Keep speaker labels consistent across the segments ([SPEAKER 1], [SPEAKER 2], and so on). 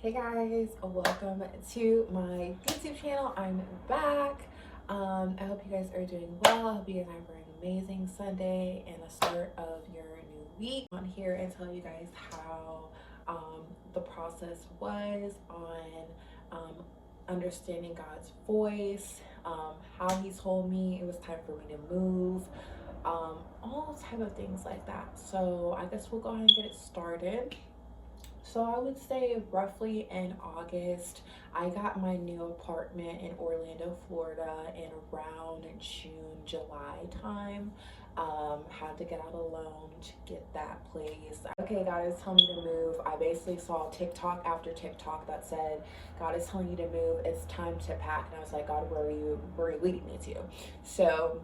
[SPEAKER 1] Hey guys, welcome to my YouTube channel. I'm back. I hope you guys are doing well. I hope you guys have an amazing Sunday and the start of your new week. On here and tell you guys how the process was on understanding God's voice, how He told me it was time for me to move, all type of things like that. So I guess we'll go ahead and get it started. So I would say roughly in August, I got my new apartment in Orlando, Florida in around June, July time. Had to get out a loan to get that place. Okay, God is telling me to move. I basically saw TikTok after TikTok that said, God is telling you to move. It's time to pack. And I was like, God, where are you leading me to? So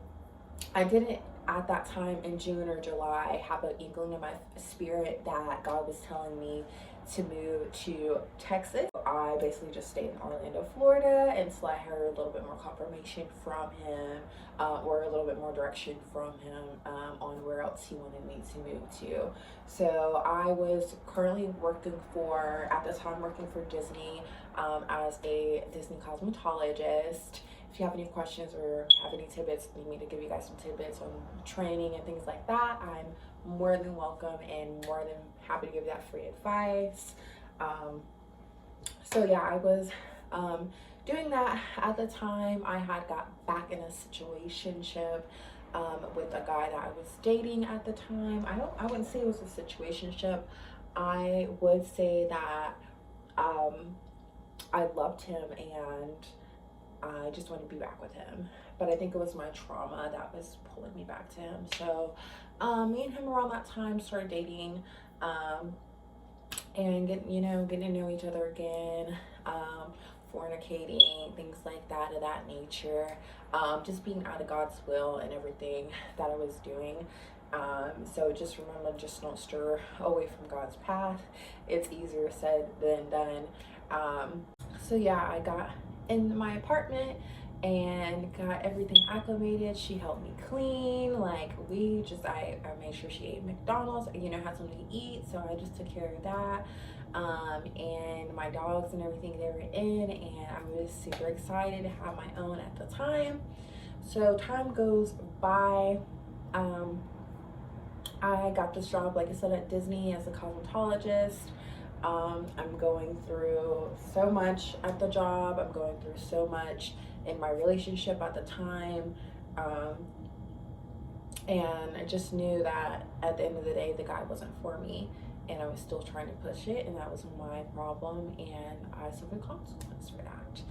[SPEAKER 1] I didn't at that time in June or July have an inkling in my spirit that God was telling me to move to Texas. I basically just stayed in Orlando, Florida until I heard a little bit more confirmation from him, or a little bit more direction from him on where else he wanted me to move to. So I was currently at the time working for Disney as a Disney cosmetologist. If you have any questions or have any tidbits, need me to give you guys some tidbits on training and things like that, I'm more than welcome and more than happy to give you that free advice. So yeah, I was doing that at the time. I had got back in a situationship with a guy that I was dating at the time. I wouldn't say it was a situationship. I would say that I loved him and I just wanted to be back with him. But I think it was my trauma that was pulling me back to him. So me and him around that time started dating, and getting to know each other again, fornicating, things like that of that nature, just being out of God's will and everything that I was doing. So just remember, just don't stir away from God's path. It's easier said than done. So yeah, I got in my apartment and got everything acclimated. She helped me clean. Like I made sure she ate McDonald's, had something to eat. So I just took care of that. And my dogs and everything, they were in, and I was super excited to have my own at the time. So time goes by. I got this job, like I said, at Disney as a cosmetologist. I'm going through so much at the job. I'm going through so much in my relationship at the time. Um, and I just knew that at the end of the day, the guy wasn't for me. And I was still trying to push it, and that was my problem. And I suffered consequence for that.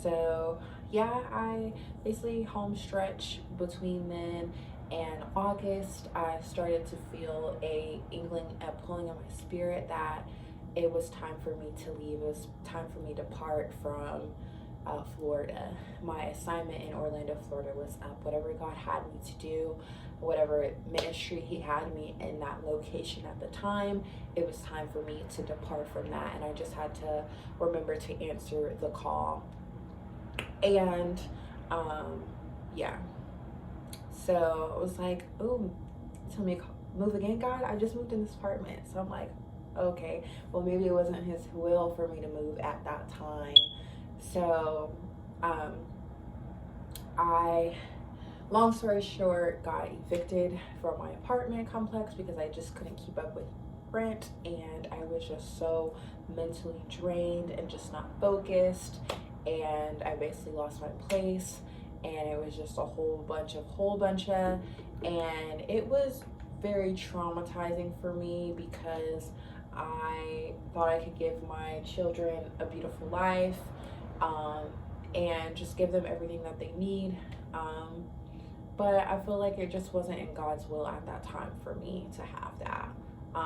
[SPEAKER 1] So yeah, I basically home stretch between then and August. I started to feel a inkling, a pulling in my spirit that it was time for me to leave. It was time for me to part from Florida. My assignment in Orlando, Florida was up. Whatever God had me to do, whatever ministry He had me in that location at the time, it was time for me to depart from that. And I just had to remember to answer the call. And yeah, so it was like, oh, tell me move again, God. I just moved in this apartment. So I'm like, okay, well, maybe it wasn't His will for me to move at that time. So I, long story short, got evicted from my apartment complex because I just couldn't keep up with rent, and I was just so mentally drained and just not focused, and I basically lost my place, and it was just a whole bunch of, and it was very traumatizing for me because I thought I could give my children a beautiful life, um, and just give them everything that they need. But I feel like it just wasn't in God's will at that time for me to have that.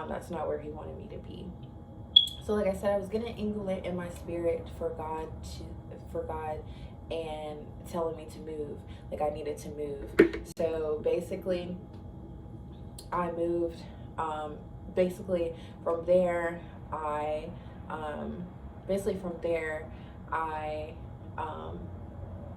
[SPEAKER 1] That's not where He wanted me to be. So, like I said, I was gonna angle it in my spirit for God and telling me to move. Like I needed to move. So basically, I moved. Basically, from there, I basically from there, I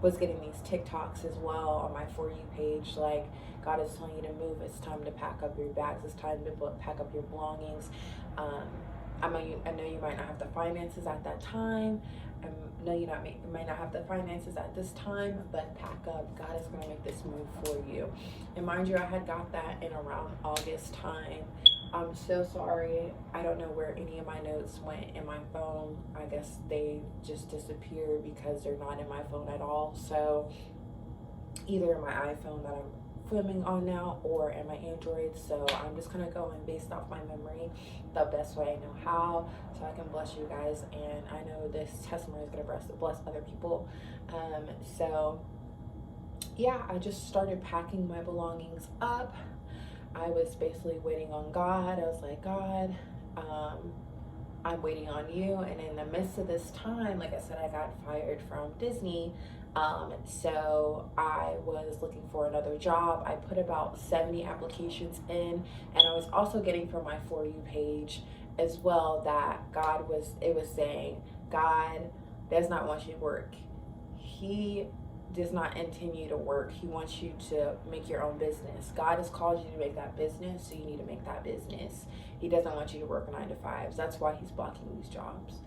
[SPEAKER 1] was getting these TikToks as well on my For You page, like, God is telling you to move. It's time to pack up your bags. It's time to pack up your belongings. Um, I know you might not have the finances at that time. I know you might not have the finances at this time, but pack up. God is going to make this move for you. And mind you, I had got that in around August time. I'm so sorry. I don't know where any of my notes went in my phone. I guess they just disappeared because they're not in my phone at all. So either in my iPhone that I'm filming on now or in my Android. So I'm just gonna go and based off my memory the best way I know how, so I can bless you guys, and I know this testimony is gonna bless other people. So yeah, I just started packing my belongings up. I was basically waiting on God. I was like, God, I'm waiting on you. And in the midst of this time, like I said, I got fired from Disney. So I was looking for another job. I put about 70 applications in, and I was also getting from my For You page as well that it was saying, God does not want you to work. He does not intend you to work. He wants you to make your own business. God has called you to make that business, so you need to make that business. He doesn't want you to work 9 to 5s. That's why he's blocking these jobs.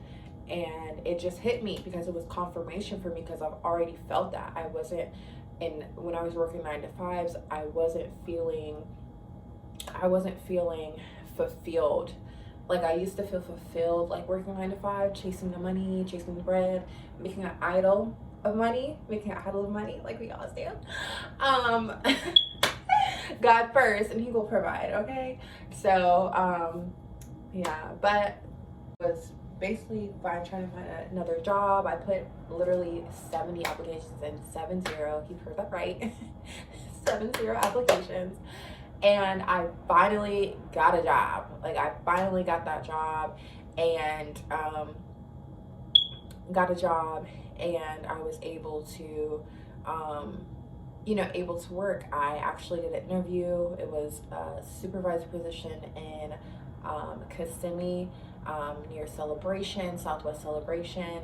[SPEAKER 1] And it just hit me because it was confirmation for me, because I've already felt that. When I was working 9 to 5s, I wasn't feeling fulfilled. Like I used to feel fulfilled, like working 9 to 5, chasing the money, chasing the bread, making an idol of money, like we all do. God first, and he will provide, okay? So yeah, but was basically fine trying to find another job. I put literally 70 applications in, 70, you heard that right. 70 applications, and I finally got a job. Like I finally got that job, and and I was able to able to work. I actually did an interview. It was a supervisor position in Kissimmee, near Celebration, Southwest Celebration,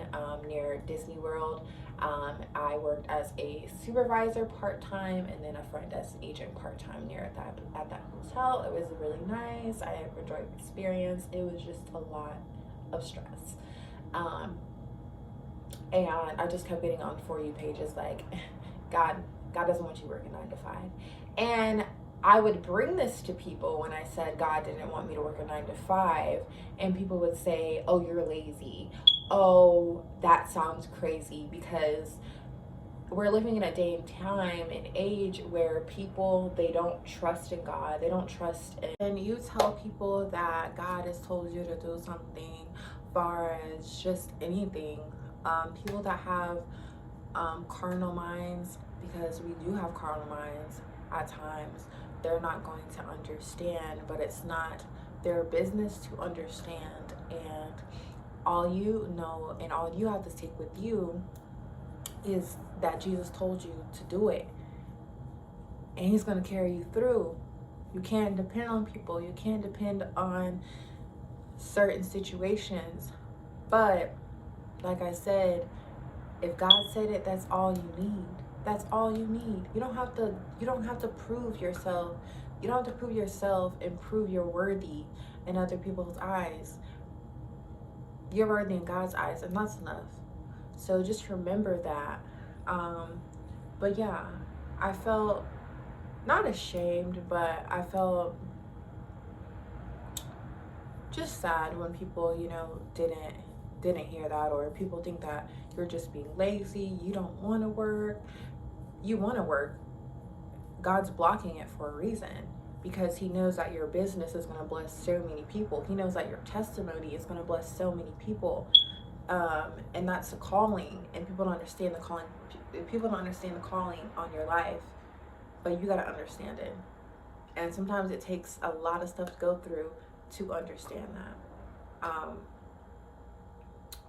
[SPEAKER 1] near Disney World. I worked as a supervisor part-time, and then a front desk agent part-time near at that hotel. It was really nice. I enjoyed the experience. It was just a lot of stress. And I just kept getting on For You pages like, God doesn't want you working 9 to 5. And I would bring this to people when I said God didn't want me to work a 9 to 5, and people would say, oh, you're lazy. Oh, that sounds crazy, because we're living in a day and time and age where people, they don't trust in God. They don't trust in, and you tell people that God has told you to do something, far as just anything. People that have carnal minds, because we do have carnal minds at times, they're not going to understand, but it's not their business to understand. And all you know and all you have to take with you is that Jesus told you to do it, and he's going to carry you through. You can't depend on people. You can't depend on certain situations. But like I said, if God said it, that's all you need. That's all you need. You don't have to prove yourself. You don't have to prove yourself and prove you're worthy in other people's eyes. You're worthy in God's eyes, and that's enough. So just remember that. But yeah, I felt not ashamed, but I felt just sad when people, didn't hear that, or people think that you're just being lazy, you don't want to work. You want to work. God's blocking it for a reason, because he knows that your business is going to bless so many people. He knows that your testimony is going to bless so many people. And that's a calling, and people don't understand the calling. People don't understand the calling on your life, but you got to understand it. And sometimes it takes a lot of stuff to go through to understand that.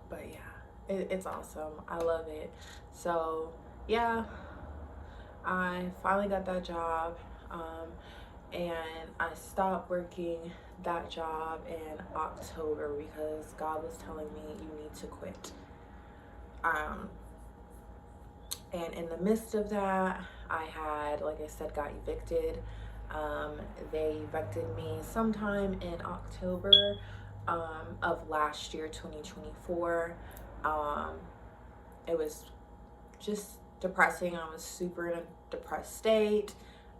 [SPEAKER 1] But yeah, it's awesome. I love it. So yeah, I finally got that job, and I stopped working that job in October because God was telling me you need to quit. And in the midst of that, I had, like I said, got evicted. They evicted me sometime in October. of last year, 2024. It was just depressing. I was super in a depressed state.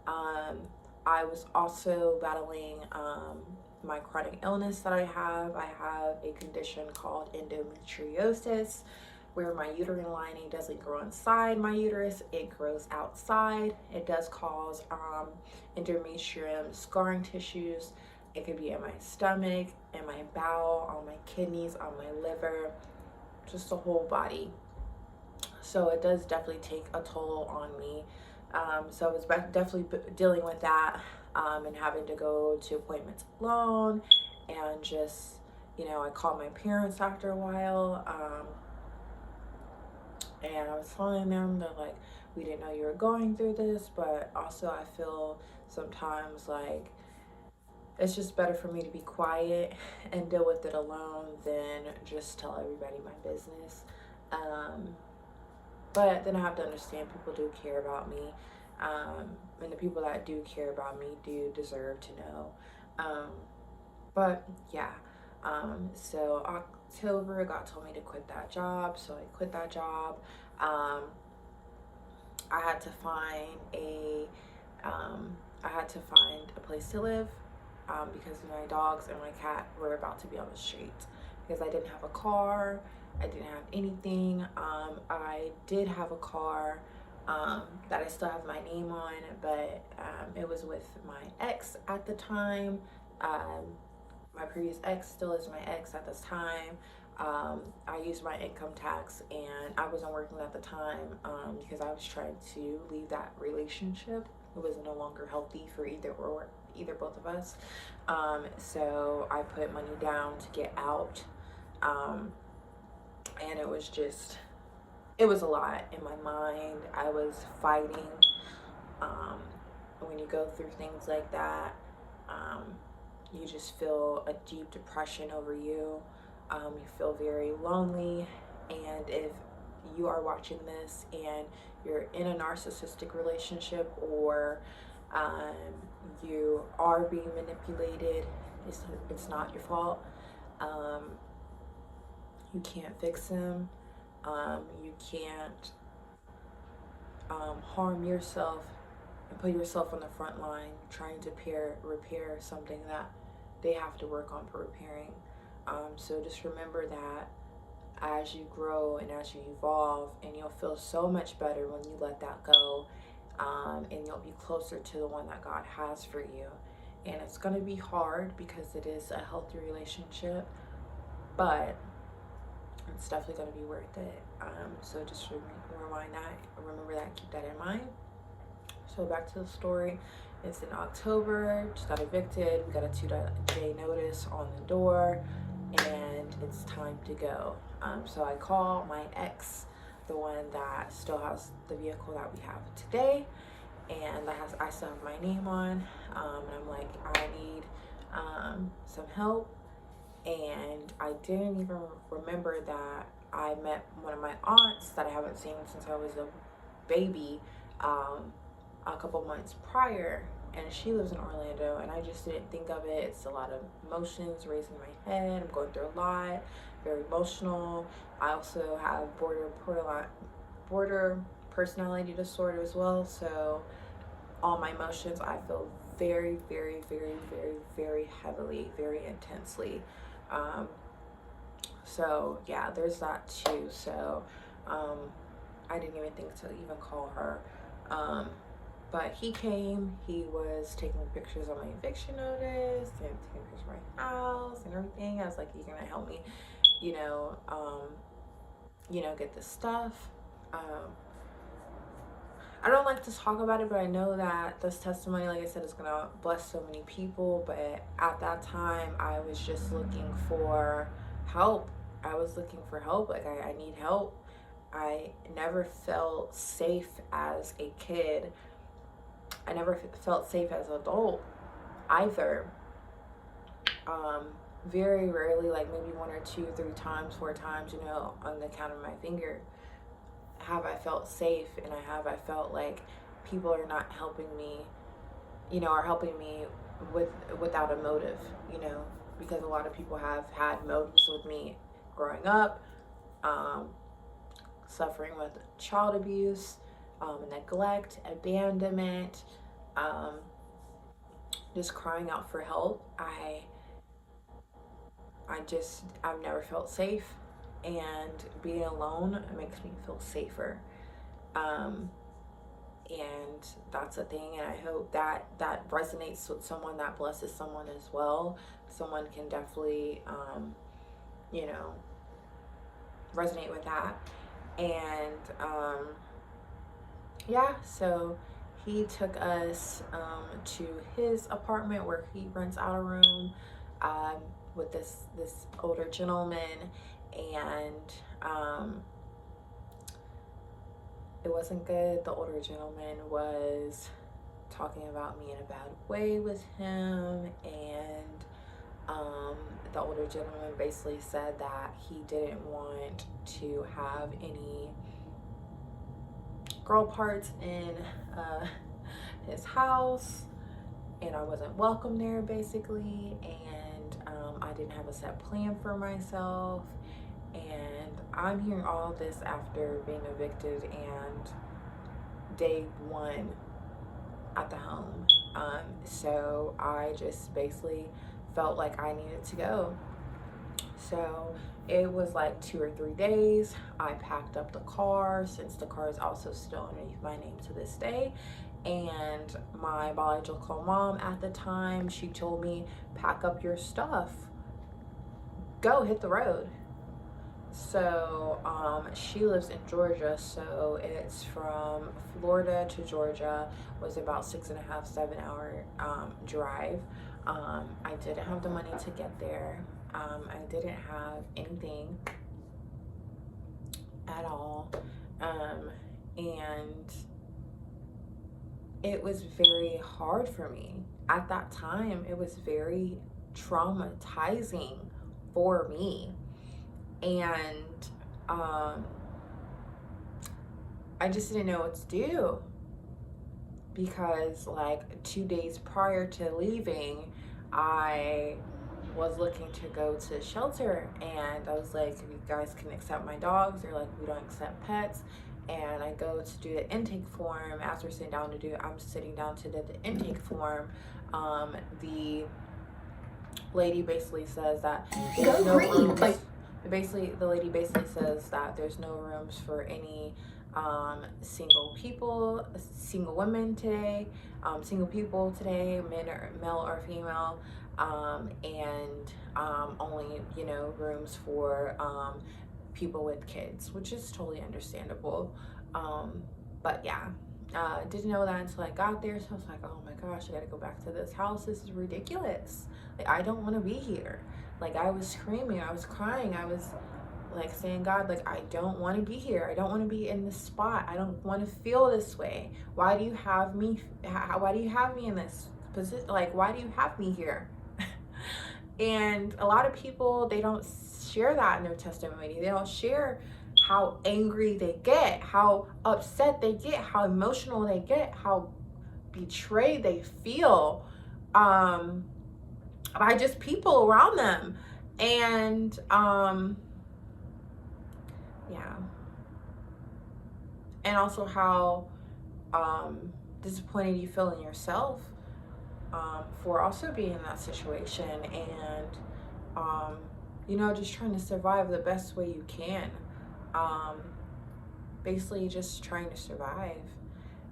[SPEAKER 1] I was also battling my chronic illness that I have. I have a condition called endometriosis, where my uterine lining doesn't grow inside my uterus, it grows outside. It does cause endometrium scarring tissues. It could be in my stomach, in my bowel, on my kidneys, on my liver, just the whole body. So it does definitely take a toll on me. So I was definitely dealing with that, and having to go to appointments alone, and just, I called my parents after a while, and I was telling them that, like, we didn't know you were going through this, but also I feel sometimes like it's just better for me to be quiet and deal with it alone than just tell everybody my business. But then I have to understand people do care about me, and the people that do care about me do deserve to know. But yeah, so October, God told me to quit that job, so I quit that job. I had to find a place to live, because my dogs and my cat were about to be on the street, because I didn't have a car. I didn't have anything. I did have a car that I still have my name on, but it was with my ex at the time. My previous ex still is my ex at this time. I used my income tax, and I wasn't working at the time, because I was trying to leave that relationship. It was no longer healthy for either both of us. So I put money down to get out. And it was a lot in my mind. I was fighting. When you go through things like that, you just feel a deep depression over you. You feel very lonely. And if you are watching this and you're in a narcissistic relationship, or you are being manipulated, it's not your fault. You can't fix them. You can't harm yourself and put yourself on the front line trying to repair something that they have to work on for repairing. So just remember that as you grow and as you evolve, and you'll feel so much better when you let that go, and you'll be closer to the one that God has for you. And it's going to be hard because it is a healthy relationship, but it's definitely going to be worth it. So just remember that, keep that in mind. So back to the story. It's in October, just got evicted. We got a 2-day notice on the door, and it's time to go. So I call my ex, the one that still has the vehicle that we have today, and I still have my name on. And I'm like, I need some help. And I didn't even remember that I met one of my aunts that I haven't seen since I was a baby, a couple months prior, and she lives in Orlando, and I just didn't think of it. It's a lot of emotions raising my head. I'm going through a lot, very emotional. I also have border personality disorder as well, so all my emotions, I feel very, very, very, very, very heavily, very intensely. So yeah, there's that too. So I didn't even think to even call her. But he came, he was taking pictures of my eviction notice and taking pictures of my house and everything. I was like, you're gonna help me, get this stuff. I don't like to talk about it, but I know that this testimony, like I said, is gonna bless so many people. But at that time, I was just looking for help. I was looking for help. Like, I need help. I never felt safe as a kid. I never felt safe as an adult either. Very rarely, like maybe 1 or 2, 3 times, 4 times, on the count of my finger, have I felt safe, and I felt like people are not helping me, are helping me without a motive, because a lot of people have had motives with me growing up, suffering with child abuse, neglect, abandonment, just crying out for help. I've never felt safe, and being alone makes me feel safer. Um, and that's a thing, and I hope that that resonates with someone, that blesses someone as well. Someone can definitely, you know, resonate with that. And yeah, so he took us to his apartment where he rents out a room with this older gentleman, and it wasn't good. The older gentleman was talking about me in a bad way with him, and the older gentleman basically said that he didn't want to have any girl parts in his house, and I wasn't welcome there basically, and I didn't have a set plan for myself. And I'm hearing all of this after being evicted and day one at the home. So I just basically felt like I needed to go. So it was like 2 or 3 days. I packed up the car, since the car is also still underneath my name to this day. And my biological mom at the time, she told me, pack up your stuff, go hit the road. So she lives in Georgia, so it's from Florida to Georgia, was about 6.5, 7 hour drive. I didn't have the money to get there. I didn't have anything at all, and it was very hard for me at that time. It was very traumatizing for me. And I just didn't know what to do, because like 2 days prior to leaving, I was looking to go to a shelter, and I was like, you guys can accept my dogs. They're like, we don't accept pets. And I go to do the intake form. As we're sitting down to do, I'm sitting down to do the intake form. The lady basically says that there's no rooms. Basically, the lady basically says that there's no rooms for any single women today, single people today, male or female, and only, you know, rooms for people with kids, which is totally understandable. But yeah, didn't know that until I got there. So I was like, oh my gosh, I gotta go back to this house. This is ridiculous. Like, I don't want to be here. Like, I was screaming, I was crying, I was like saying, God, like, I don't want to be here. I don't want to be in this spot. I don't want to feel this way. Why do you have me? Why do you have me in this position? Like, why do you have me here? And a lot of people, they don't share that in their testimony. They don't share how angry they get, how upset they get, how emotional they get, how betrayed they feel by just people around them. And yeah, and also how disappointed you feel in yourself for also being in that situation, and you know, just trying to survive the best way you can, basically just trying to survive.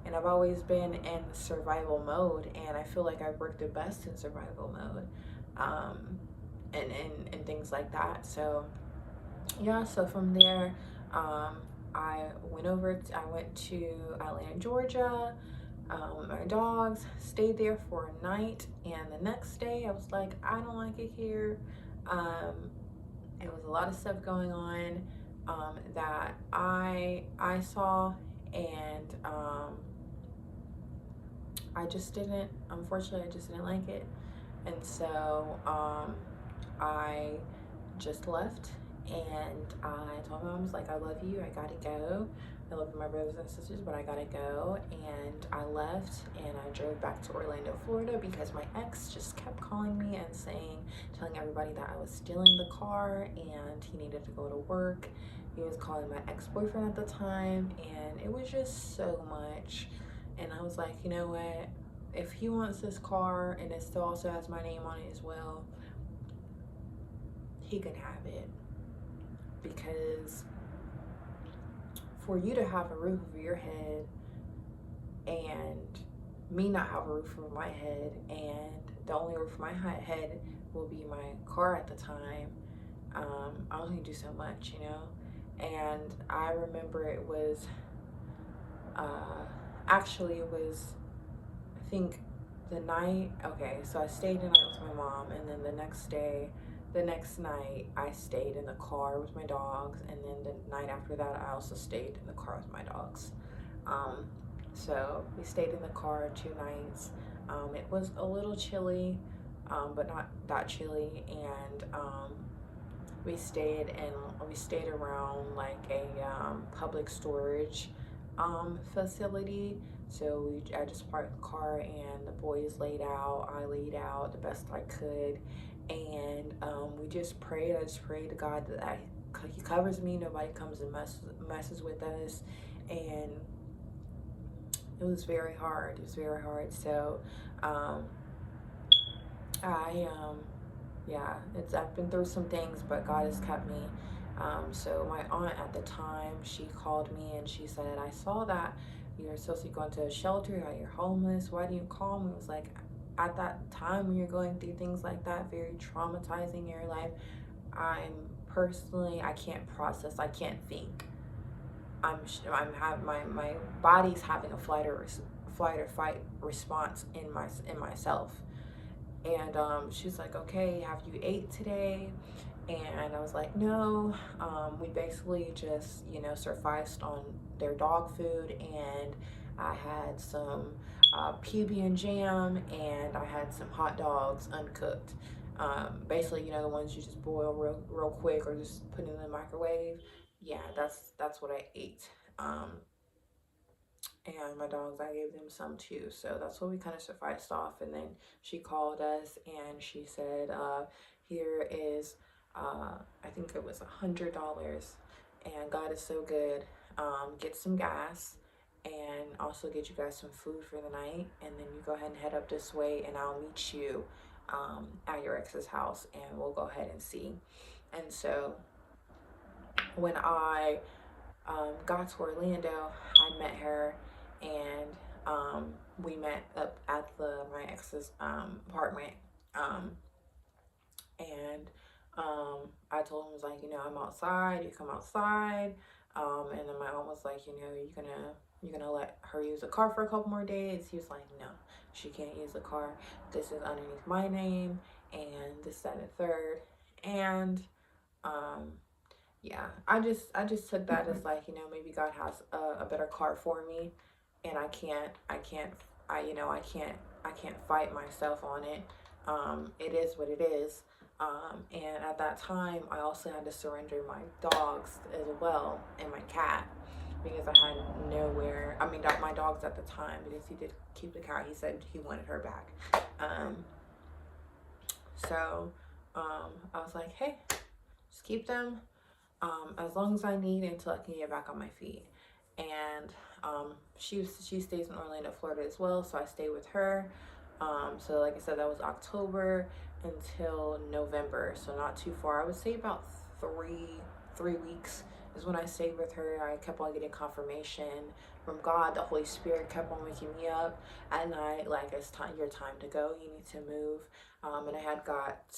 [SPEAKER 1] And I've always been in survival mode, and I feel like I've worked the best in survival mode, and things like that. So yeah, so from there, I went to Atlanta, Georgia, with my dogs, stayed there for a night, and the next day I was like, I don't like it here. It was a lot of stuff going on that I saw, and unfortunately, I just didn't like it. And so I just left, and I told my mom, I was like, I love you, I gotta go. I love you, my brothers and sisters, but I gotta go. And I left and I drove back to Orlando, Florida, because my ex just kept calling me and telling everybody that I was stealing the car and he needed to go to work. He was calling my ex-boyfriend at the time, and it was just so much. And I was like, you know what? If he wants this car and it still also has my name on it as well, he can have it. Because for you to have a roof over your head and me not have a roof over my head, and the only roof over my head will be my car at the time, I only do so much, you know. And I remember it was actually it was, I think, the night. Okay, so I stayed the night with my mom, and then the next night I stayed in the car with my dogs, and then the night after that I also stayed in the car with my dogs. So we stayed in the car 2 nights. It was a little chilly, but not that chilly, and we stayed around like a public storage facility. So I just parked the car, and the boys laid out, I laid out the best I could, and we just prayed. I just prayed to God that He covers me, nobody comes and messes with us. And it was very hard. It was very hard. So yeah, I've been through some things, but God has kept me. So my aunt at the time, she called me and she said, I saw that you're supposed to be going to a shelter, that you're homeless. Why didn't you call me? It was like, at that time when you're going through things like that, very traumatizing in your life, I can't process, I can't think. I'm having my body's having a flight or fight response in myself. And she's like, okay, have you ate today? And I was like, no. We basically just, sufficed on their dog food, and I had some PB and jam, and I had some hot dogs uncooked. Basically, the ones you just boil real quick or just put in the microwave. Yeah, that's what I ate. And my dogs, I gave them some too. So that's what we kind of sufficed off. And then she called us and she said, here is, I think it was $100. And God is so good. Get some gas and also get you guys some food for the night. And then you go ahead and head up this way, and I'll meet you at your ex's house, and we'll go ahead and see. And so when I got to Orlando, I met her, and we met up at my ex's apartment, and I told him, was like, I'm outside, you come outside, and then my mom was like, you're gonna let her use the car for a couple more days. He was like, no, she can't use the car. This is underneath my name, and this, that, and the third. And yeah, I just took that as like, maybe God has a better car for me, and I can't fight myself on it. It is what it is. And at that time, I also had to surrender my dogs as well, and my cat, because I had nowhere. I mean, not my dogs at the time, because he did keep the cat. He said he wanted her back. So I was like, hey, just keep them. As long as I need, until I can get back on my feet. And she stays in Orlando, Florida as well, so I stay with her. So like I said, that was October until November, so not too far. I would say about three weeks is when I stayed with her. I kept on getting confirmation from God. The Holy Spirit kept on waking me up at night, like, it's time, your time to go, you need to move. And I had got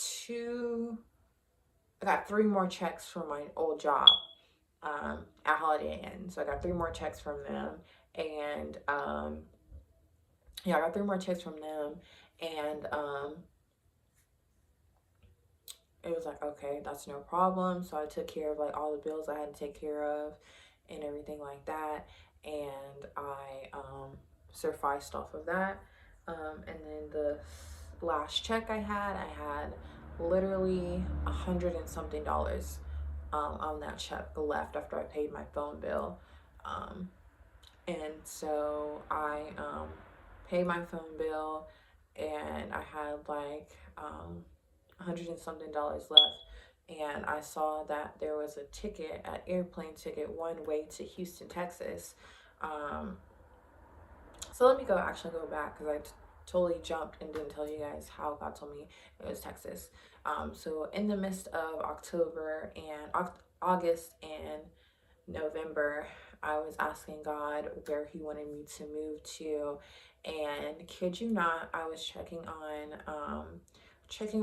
[SPEAKER 1] 3 more checks from my old job at Holiday Inn. So I got 3 more checks from them. And yeah, I got 3 more checks from them. And it was like, okay, that's no problem. So I took care of like all the bills I had to take care of and everything like that. And I sufficed off of that. And then the last check I had literally $100 and something on that check left after I paid my phone bill. And so I paid my phone bill, and I had like $100 and something left. And I saw that there was a ticket, an airplane ticket, one way to Houston, Texas. Um, so let me actually go back, because I totally jumped and didn't tell you guys how God told me it was Texas. So in the midst of October and August and November, I was asking God where He wanted me to move to, and kid you not, I was checking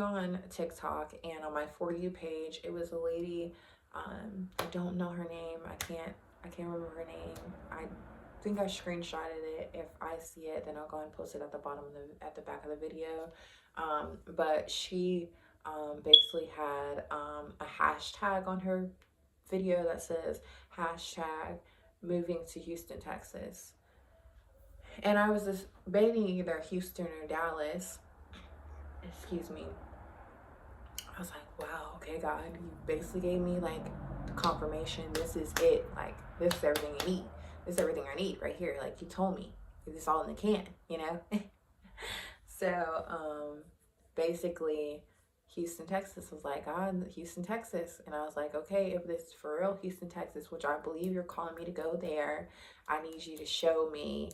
[SPEAKER 1] on TikTok, and on my For You page, it was a lady. I don't know her name. I can't remember her name. I think I screenshotted it. If I see it, then I'll go and post it at the bottom of at the back of the video. But she basically had a hashtag on her video that says hashtag moving to Houston, Texas. And I was just debating either Houston or Dallas. Excuse me. I was like, wow, okay, God, you basically gave me like the confirmation. This is it. Like, this is everything you need. This is everything I need right here. Like, you told me. It's all in the can, you know? So, basically, Houston, Texas was like, Houston, Texas. And I was like, okay, if this is for real, Houston, Texas, which I believe you're calling me to go there, I need you to show me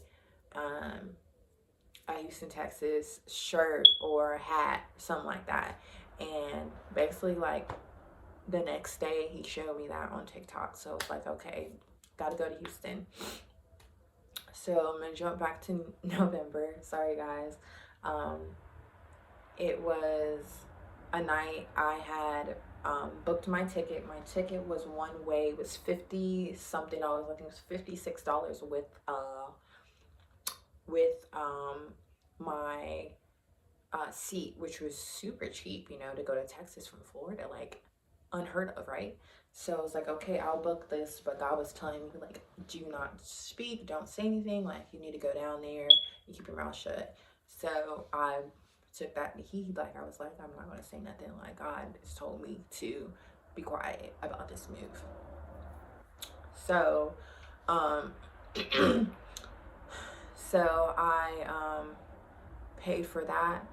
[SPEAKER 1] a Houston, Texas shirt or hat, something like that. And basically, like, the next day, he showed me that on TikTok. So it's like, okay, gotta go to Houston. So I'm gonna jump back to November. Sorry, guys. It was a night I had booked my ticket. My ticket was one way. It was $50 something. I think it was $56 with my seat, which was super cheap, you know, to go to Texas from Florida, like unheard of, right? So I was like, okay, I'll book this. But God was telling me, like, do not speak, don't say anything. Like, you need to go down there and keep your mouth shut. So I took that to heed. Like, I was like, I'm not going to say nothing. Like, God has told me to be quiet about this move. So, so I paid for that.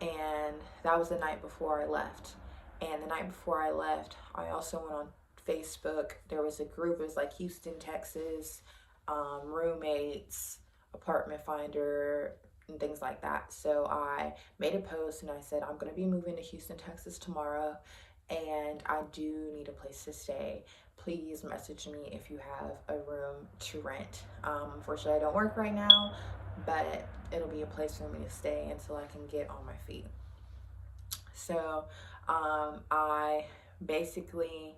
[SPEAKER 1] And that was the night before I left. And the night before I left, I also went on Facebook. There was a group. It was like Houston, Texas, roommates, apartment finder, and things like that. So I made a post and I said, I'm going to be moving to Houston, Texas tomorrow, and I do need a place to stay. Please message me if you have a room to rent. Unfortunately, I don't work right now, but it'll be a place for me to stay until I can get on my feet. So I basically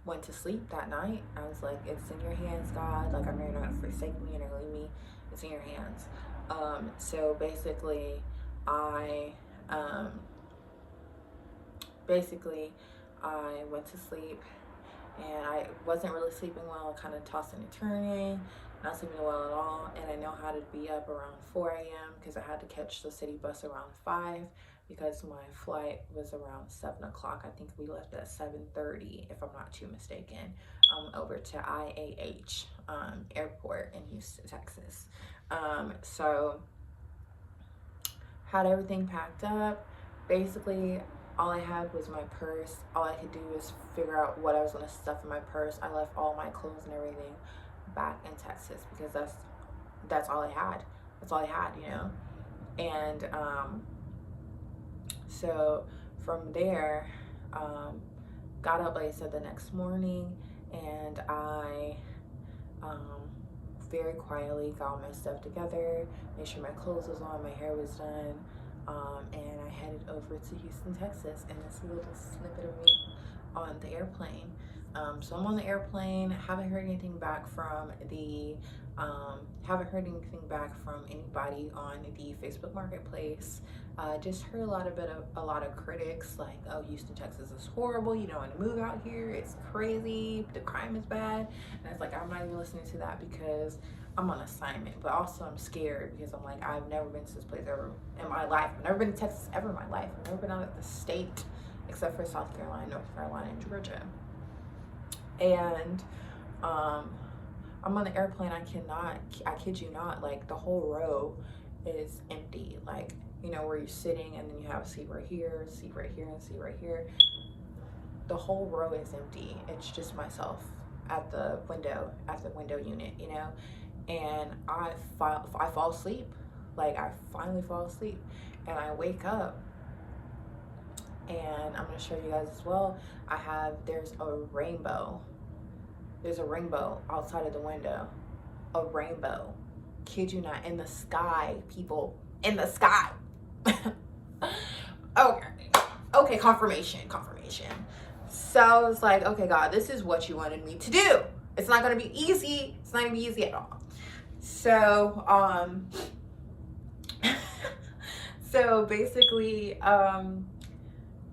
[SPEAKER 1] went to sleep that night. I was like, it's in your hands, God. Like, I know you're not forsake me and never leave me. It's in your hands. So basically, I went to sleep, and I wasn't really sleeping well, kind of tossing and turning, not sleeping well at all. And I know how to be up around 4 a.m. because I had to catch the city bus around 5, because my flight was around 7 o'clock. I think we left at 7:30, if I'm not too mistaken, over to IAH airport in Houston, Texas. So had everything packed up. Basically, all I had was my purse. All I could do was figure out what I was going to stuff in my purse. I left all my clothes and everything back in Texas, because that's all I had. That's all I had, you know. And so from there, got up, like I said, the next morning, and I very quietly got all my stuff together, made sure my clothes was on, my hair was done, and I headed over to Houston, Texas. And this is a little snippet of me on the airplane. So I'm on the airplane. Haven't heard anything back from anybody on the Facebook Marketplace. Just heard a lot of critics, like, oh, Houston, Texas is horrible. You don't want to move out here. It's crazy. The crime is bad. And it's like, I'm not even listening to that, because I'm on assignment. But also I'm scared, because I'm like, I've never been to this place ever in my life. I've never been to Texas ever in my life. I've never been out of the state except for South Carolina, North Carolina, and Georgia. And I'm on the airplane. I kid you not, like the whole row is empty. Like, you know, where you're sitting and then you have a seat right here, seat right here, and seat right here. The whole row is empty. It's just myself at the window unit, you know. And I fall asleep. Like, I finally fall asleep, and I wake up, and I'm gonna show you guys as well. There's a rainbow. There's a rainbow outside of the window. A rainbow. Kid you not, in the sky, people. In the sky. Okay. Okay, confirmation. So I was like, okay, God, this is what you wanted me to do. It's not gonna be easy. It's not gonna be easy at all. So, so basically,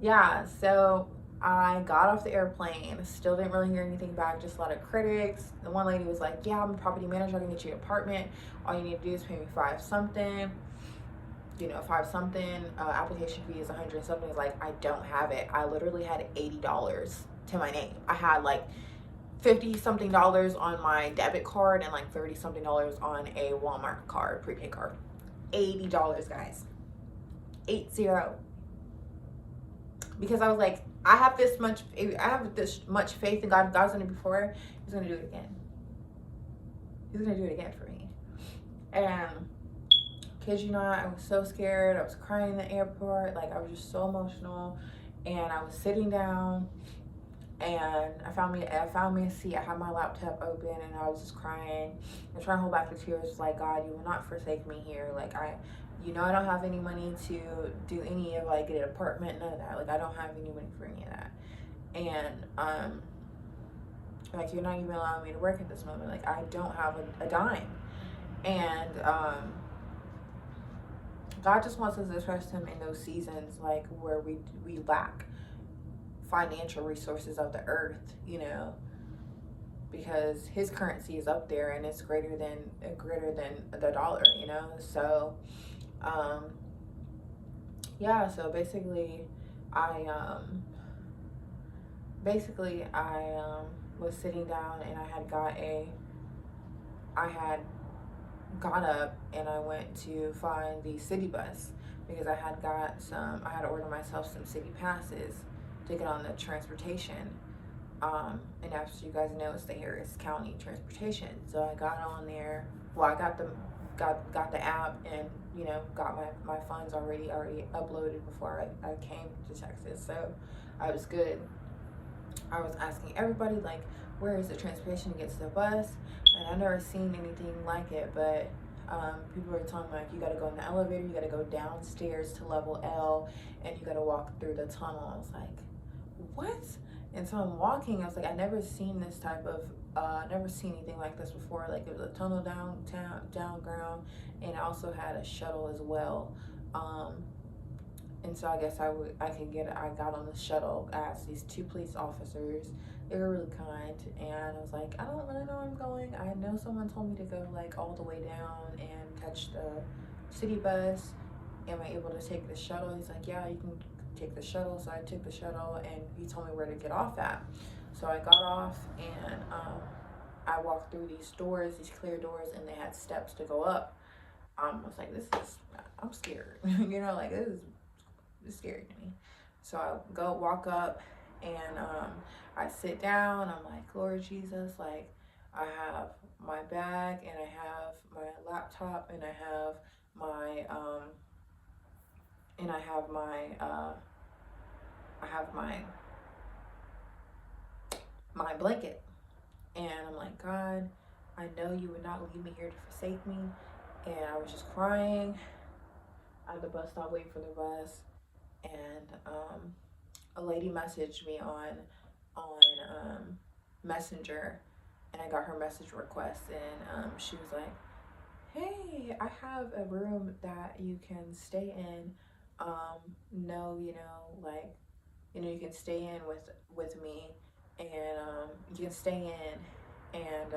[SPEAKER 1] yeah, so I got off the airplane, still didn't really hear anything back, just a lot of critics. The one lady was like, yeah, I'm a property manager, I can get you an apartment. All you need to do is pay me $5 something. You know, $5 something. Application fee is $100 something. It's like, I don't have it. I literally had $80 to my name. I had like $50 something on my debit card and like $30 something on a Walmart card, prepaid card. $80, guys. 80. Because I was like, I have this much faith in God. God's gonna before. He's gonna do it again. He's gonna do it again for me. And kid you not, I was so scared. I was crying in the airport. Like, I was just so emotional. And I was sitting down, and I found me a seat. I had my laptop open, and I was just crying and trying to hold back the tears. Like, God, you will not forsake me here. Like, I don't have any money to do any of, like, get an apartment, none of that. Like, I don't have any money for any of that. And like, you're not even allowing me to work at this moment. Like, I don't have a dime. And God just wants us to trust him in those seasons, like, where we lack financial resources of the earth, you know, because his currency is up there and it's greater than the dollar, you know. So yeah, so basically I was sitting down, and I had got up, and I went to find the city bus, because I had ordered myself some city passes to get on the transportation. And as you guys know, it's the Harris County Transportation. So I got on there. Well, I got the app, and, you know, got my funds already uploaded before I came to Texas. So I was good. I was asking everybody, like, where is the transportation to get to the bus? And I've never seen anything like it, but people were telling me, like, you gotta go in the elevator, you gotta go downstairs to level L, and you gotta walk through the tunnel. I was like, what? And so I'm walking, I was like, I never seen anything like this before. Like, it was a tunnel down ground, and I also had a shuttle as well. And so I guess I got on the shuttle. I asked these 2 police officers. They were really kind, and I was like, I don't really know where I'm going. I know someone told me to go, like, all the way down and catch the city bus. Am I able to take the shuttle? He's like, yeah, you can take the shuttle. So I took the shuttle, and he told me where to get off at. So I got off, and I walked through these doors, these clear doors, and they had steps to go up. I was like, I'm scared. You know, like, it's scary to me. So I walk up, and I sit down. I'm like, Lord Jesus, like, I have my bag, and I have my laptop, and I have my blanket. And I'm like, God, I know you would not leave me here to forsake me. And I was just crying at the bus stop, waiting for the bus. And a lady messaged me on Messenger, and I got her message request, and she was like, hey, I have a room that you can stay in. No, you know, like, you know, you can stay in with me, and you can stay in, and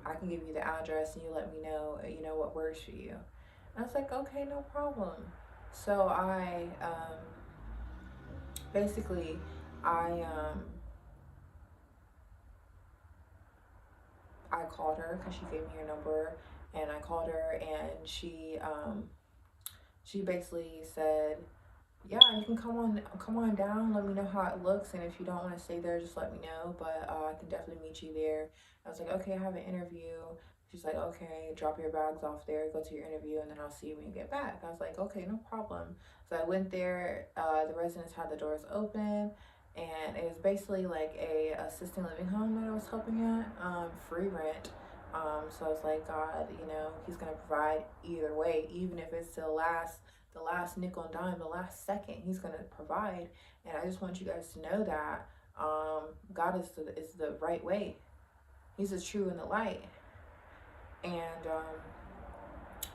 [SPEAKER 1] I can give you the address, and you let me know, you know, what works for you. And I was like, okay, no problem. So I basically I I called her because she gave me her number, and I called her, and she basically said, yeah, you can come on down. Let me know how it looks, and if you don't want to stay there, just let me know. But I can definitely meet you there. I was like, okay, I have an interview. She's like, okay, drop your bags off there, go to your interview, and then I'll see you when you get back. I was like, okay, no problem. So I went there. The residents had the doors open, and it was basically like a assisted living home that I was helping at, free rent. So I was like, God, He's gonna provide either way, even if it's the last nickel and dime, the last second, He's gonna provide. And I just want you guys to know that God is the right way. He's the true and the light. And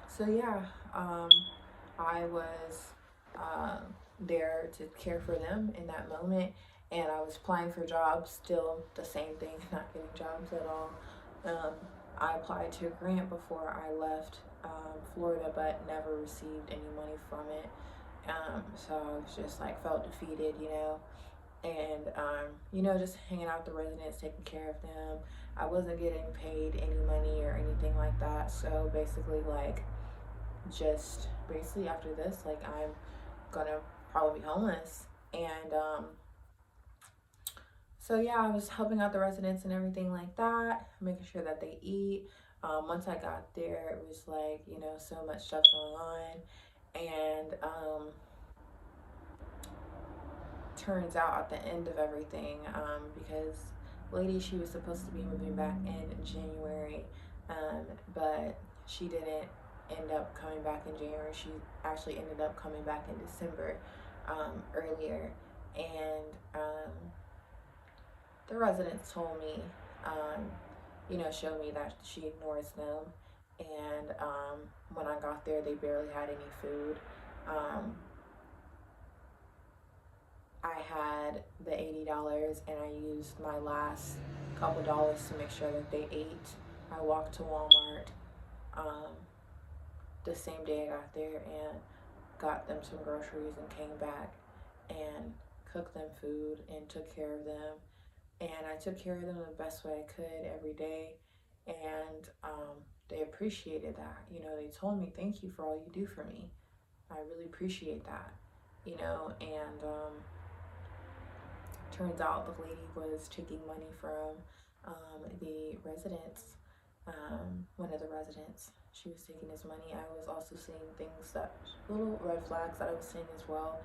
[SPEAKER 1] so yeah, I was um, there to care for them in that moment, and I was applying for jobs. Still the same thing, not getting jobs at all. Um, I applied to a grant before I left Florida, but never received any money from it. So I was just like felt defeated, and just hanging out with the residents, taking care of them. I wasn't getting paid any money or anything like that. So basically, like, just basically after this, like, I'm gonna probably be homeless. And so yeah, I was helping out the residents and everything like that, making sure that they eat. Once I got there, it was like, so much stuff going on. And turns out at the end of everything, because lady, she was supposed to be moving back in January, but she didn't end up coming back in January. She actually ended up coming back in December, earlier. And the residents told me, showed me that she ignores them. And when I got there, they barely had any food. I had the $80, and I used my last couple dollars to make sure that they ate. I walked to Walmart um, the same day I got there and got them some groceries and came back and cooked them food and took care of them. And I took care of them the best way I could every day. And they appreciated that. They told me, thank you for all you do for me. I really appreciate that. And turns out the lady was taking money from the residents, one of the residents. She was taking his money. I was also seeing things little red flags that I was seeing as well,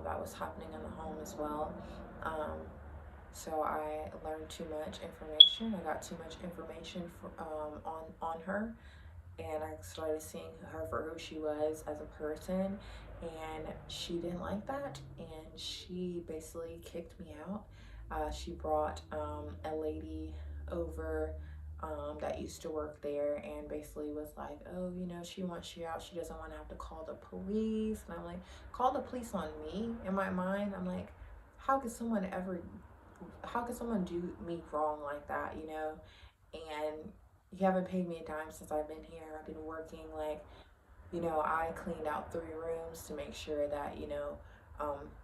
[SPEAKER 1] that was happening in the home as well. So I learned too much information. I got too much information on her, and I started seeing her for who she was as a person, and she didn't like that, and she basically kicked me out. She brought a lady over that used to work there, and basically was like, oh, she wants you out. She doesn't want to have to call the police. And I'm like, call the police on me? In my mind, I'm like, how could someone do me wrong like that, And you haven't paid me a dime since I've been here. I've been working, like, I cleaned out 3 rooms to make sure that,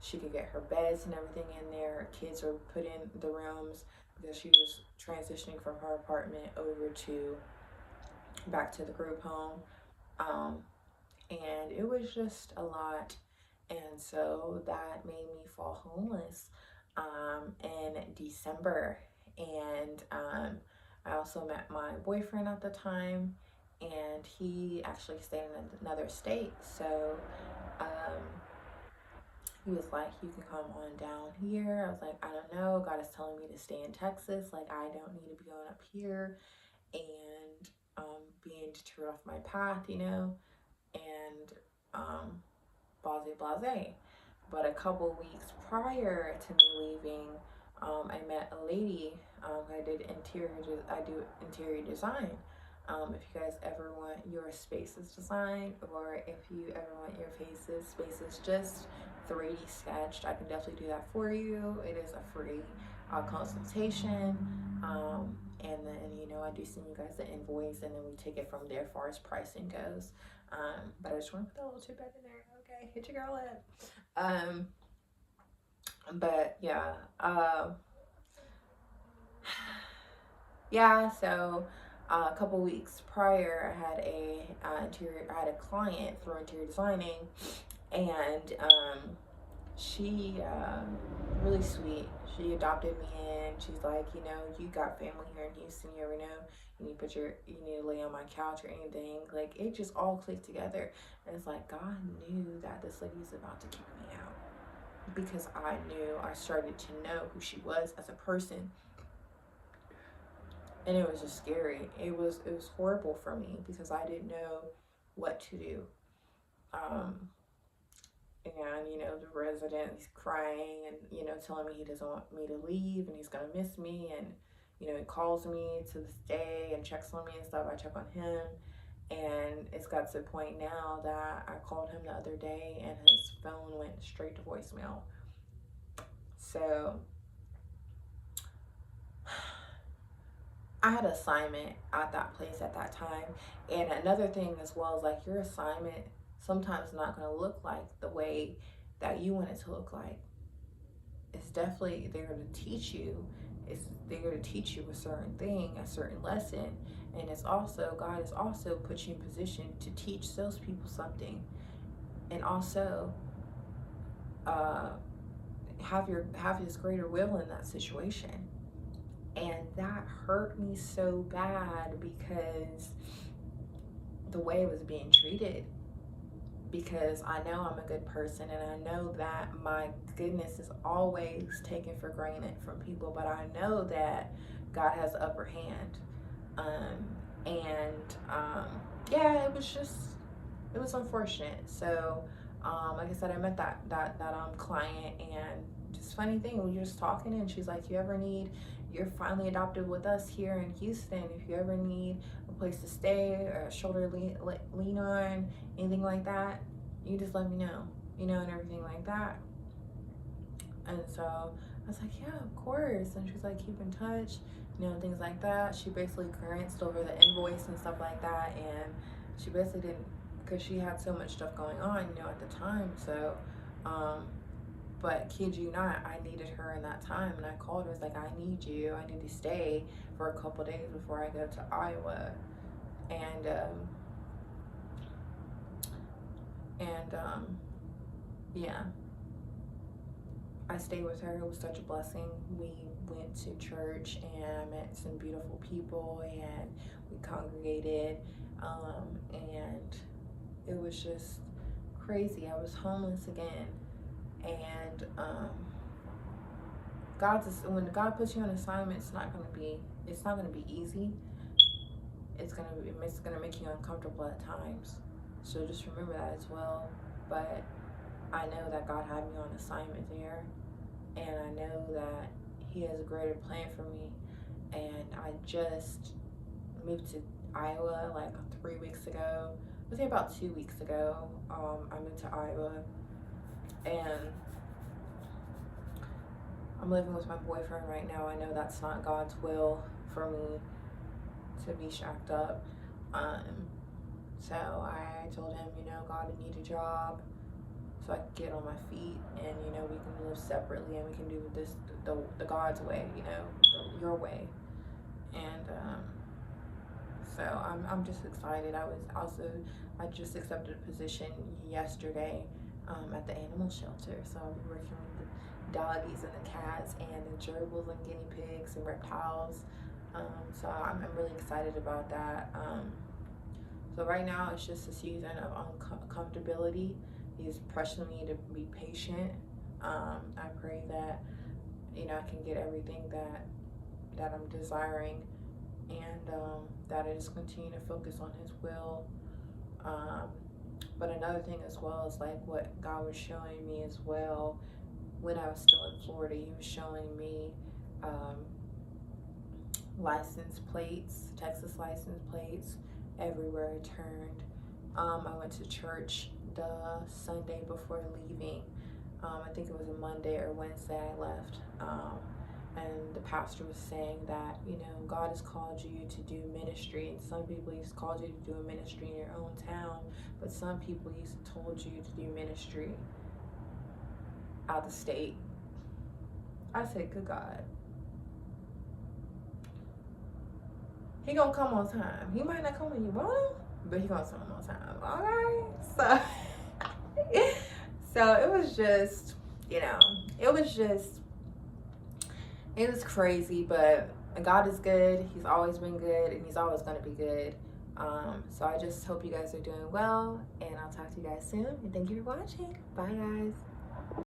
[SPEAKER 1] she could get her beds and everything in there. Kids were put in the rooms because she was transitioning from her apartment over to back to the group home. Um, and it was just a lot. And so that made me fall homeless in December. And I also met my boyfriend at the time, and he actually stayed in another state. So he was like, you can come on down here. I was like, I don't know. God is telling me to stay in Texas. Like, I don't need to be going up here and being deterred off my path, and blase blase. But a couple weeks prior to me leaving, I met a lady. I do interior design. If you guys ever want your spaces designed, or if you ever want your spaces just 3D sketched, I can definitely do that for you. It is a free consultation. And then, I do send you guys the invoice, and then we take it from there as far as pricing goes. But I just want to put that little tidbit in there. Okay, hit your girl up. But yeah, yeah, so a couple weeks prior, I had a client through interior designing, and she really sweet. She adopted me in. She's like, you know, you got family here in Houston. You ever know you need to lay on my couch or anything. Like it just all clicked together, and it's like God knew that this lady was about to kick me out because I started to know who she was as a person, and it was just scary. It was horrible for me because I didn't know what to do. Um, and the resident, he's crying and telling me he doesn't want me to leave and he's gonna miss me, and he calls me to this day and checks on me and stuff. I check on him, and it's got to the point now that I called him the other day and his phone went straight to voicemail. So I had an assignment at that place at that time. And another thing as well is like your assignment sometimes not going to look like the way that you want it to look like. It's definitely there to teach you. It's there to teach you a certain thing, a certain lesson. And it's also, God has also put you in position to teach those people something. And also have his greater will in that situation. And that hurt me so bad because the way it was being treated, because I know I'm a good person and I know that my goodness is always taken for granted from people, but I know that God has the upper hand. And yeah, it was unfortunate. So like I said, I met that client, and just funny thing, we were just talking and she's like, you're finally adopted with us here in Houston. If you ever need a place to stay or a shoulder lean on, anything like that, you just let me know, and everything like that. And so I was like, yeah, of course. And she's like, keep in touch, things like that. She basically glanced over the invoice and stuff like that, and she basically didn't, because she had so much stuff going on, at the time. So but kid you not, I needed her in that time, and I called her. I was like, I need you. I need to stay for a couple days before I go to Iowa. And yeah, I stayed with her. It was such a blessing. We went to church and I met some beautiful people and we congregated. And it was just crazy. I was homeless again. And when God puts you on assignment, it's not gonna be easy. It's gonna make you uncomfortable at times. So just remember that as well. But I know that God had me on assignment there, and I know that He has a greater plan for me. And I just moved to Iowa like 3 weeks ago. I say about 2 weeks ago. I moved to Iowa, and I'm living with my boyfriend right now. I know that's not God's will for me to be shacked up. So I told him, God, I need a job so I can get on my feet, and we can live separately and we can do this the God's way, your way. And so I'm just excited. I just accepted a position yesterday at the animal shelter. So I'll be working with the doggies and the cats and the gerbils and guinea pigs and reptiles. So I'm really excited about that. So right now it's just a season of uncomfortability. He's pressuring me to be patient. I pray that I can get everything that I'm desiring, and that I just continue to focus on His will. But another thing as well is like what God was showing me as well when I was still in Florida. He was showing me license plates, Texas license plates, everywhere I turned. I went to church the Sunday before leaving. I think it was a Monday or Wednesday I left. And the pastor was saying that, God has called you to do ministry. And some people, He's called you to do a ministry in your own town. But some people, He's told you to do ministry out of the state. I said, good God. he gonna come on time. He might not come when you want him, but he gonna come on time. Okay, so it was just, you know, it was crazy, but God is good. He's always been good, and he's always gonna be good. So I just hope you guys are doing well, and I'll talk to you guys soon. And thank you for watching. Bye, guys.